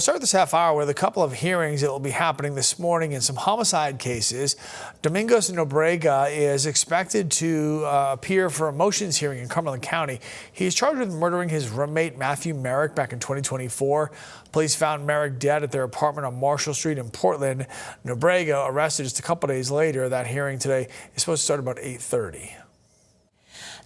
Start this half hour with a couple of hearings that will be happening this morning in some homicide cases. Domingos Nobrega is expected to appear for a motions hearing in Cumberland County. He is charged with murdering his roommate Matthew Merrick back in 2024. Police found Merrick dead at their apartment on Marshall Street in Portland. Nobrega arrested just a couple days later. That hearing today is supposed to start about 8:30.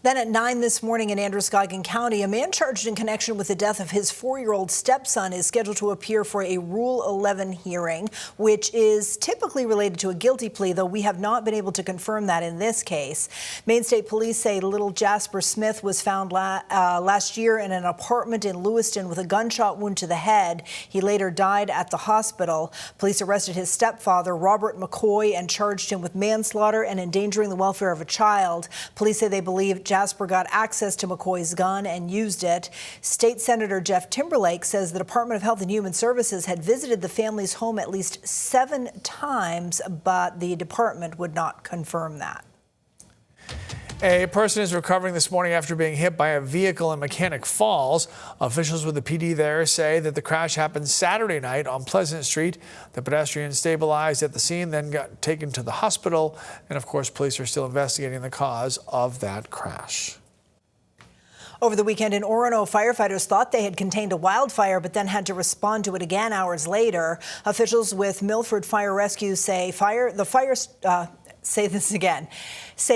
Then at 9 this morning in Androscoggin County, a man charged in connection with the death of his 4-year-old stepson is scheduled to appear for a Rule 11 hearing, which is typically related to a guilty plea, though we have not been able to confirm that in this case. Maine State Police say little Jasper Smith was found last year in an apartment in Lewiston with a gunshot wound to the head. He later died at the hospital. Police arrested his stepfather, Robert McCoy, and charged him with manslaughter and endangering the welfare of a child. Police say they believe Jasper got access to McCoy's gun and used it. State Senator Jeff Timberlake says the Department of Health and Human Services had visited the family's home at least 7 times, but the department would not confirm that. A person is recovering this morning after being hit by a vehicle in Mechanic Falls. Officials with the PD there say that the crash happened Saturday night on Pleasant Street. The pedestrian stabilized at the scene, then got taken to the hospital. And of course, police are still investigating the cause of that crash. Over the weekend in Orono, firefighters thought they had contained a wildfire, but then had to respond to it again hours later. Officials with Milford Fire Rescue say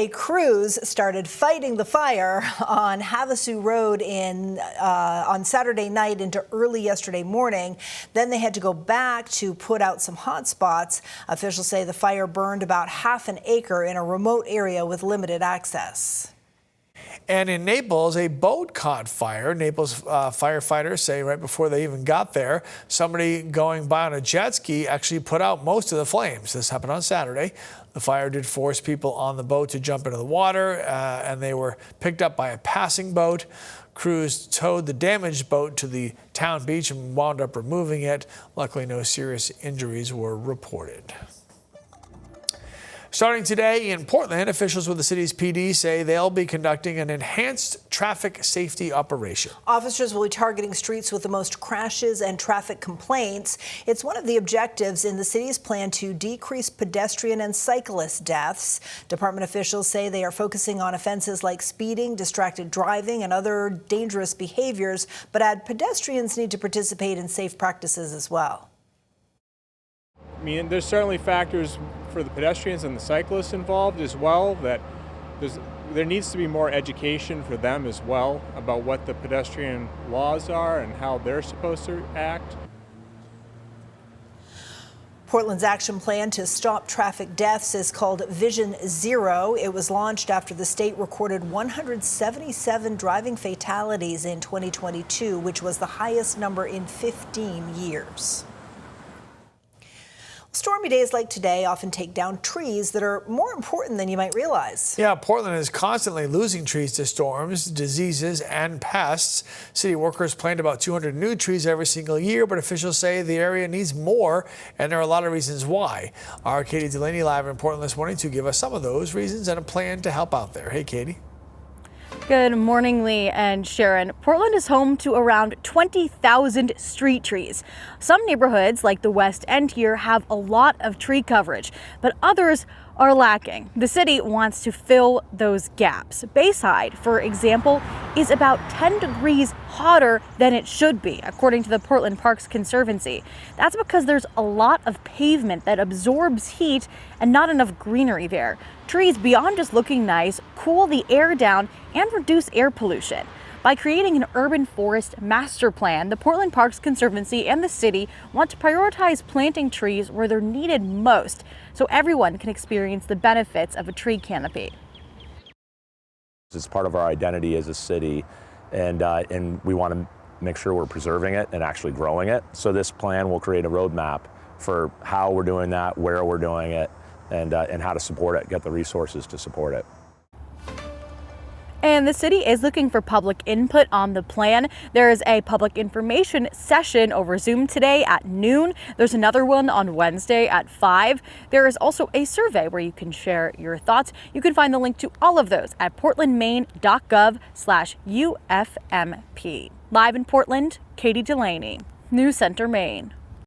crews started fighting the fire on Havasu Road on Saturday night into early yesterday morning. Then they had to go back to put out some hot spots. Officials say the fire burned about half an acre in a remote area with limited access. And in Naples, a boat caught fire. Naples firefighters say right before they even got there, somebody going by on a jet ski actually put out most of the flames. This happened on Saturday. The fire did force people on the boat to jump into the water, and they were picked up by a passing boat. Crews towed the damaged boat to the town beach and wound up removing it. Luckily, no serious injuries were reported. Starting today in Portland, officials with the city's PD say they'll be conducting an enhanced traffic safety operation. Officers will be targeting streets with the most crashes and traffic complaints. It's one of the objectives in the city's plan to decrease pedestrian and cyclist deaths. Department officials say they are focusing on offenses like speeding, distracted driving, and other dangerous behaviors, but add pedestrians need to participate in safe practices as well. I mean, there's certainly factors for the pedestrians and the cyclists involved as well, that there needs to be more education for them as well about what the pedestrian laws are and how they're supposed to act. Portland's action plan to stop traffic deaths is called Vision Zero. It was launched after the state recorded 177 driving fatalities in 2022, which was the highest number in 15 years. Stormy days like today often take down trees that are more important than you might realize. Yeah, Portland is constantly losing trees to storms, diseases, and pests. City workers plant about 200 new trees every single year, but officials say the area needs more, and there are a lot of reasons why. Our Katie Delaney live in Portland this morning to give us some of those reasons and a plan to help out there. Hey, Katie. Good morning, Lee and Sharon. Portland is home to around 20,000 street trees. Some neighborhoods, like the West End here, have a lot of tree coverage, but others are lacking. The city wants to fill those gaps. Bayside, for example, is about 10 degrees hotter than it should be, according to the Portland Parks Conservancy. That's because there's a lot of pavement that absorbs heat and not enough greenery there. Trees, beyond just looking nice, cool the air down and reduce air pollution. By creating an urban forest master plan, the Portland Parks Conservancy and the city want to prioritize planting trees where they're needed most, so everyone can experience the benefits of a tree canopy. It's part of our identity as a city, and we want to make sure we're preserving it and actually growing it. So this plan will create a roadmap for how we're doing that, where we're doing it, and how to support it, get the resources to support it. And the city is looking for public input on the plan. There is a public information session over Zoom today at noon. There's another one on Wednesday at 5. There is also a survey where you can share your thoughts. You can find the link to all of those at portlandmaine.gov/UFMP. Live in Portland, Katie Delaney. News Center Maine.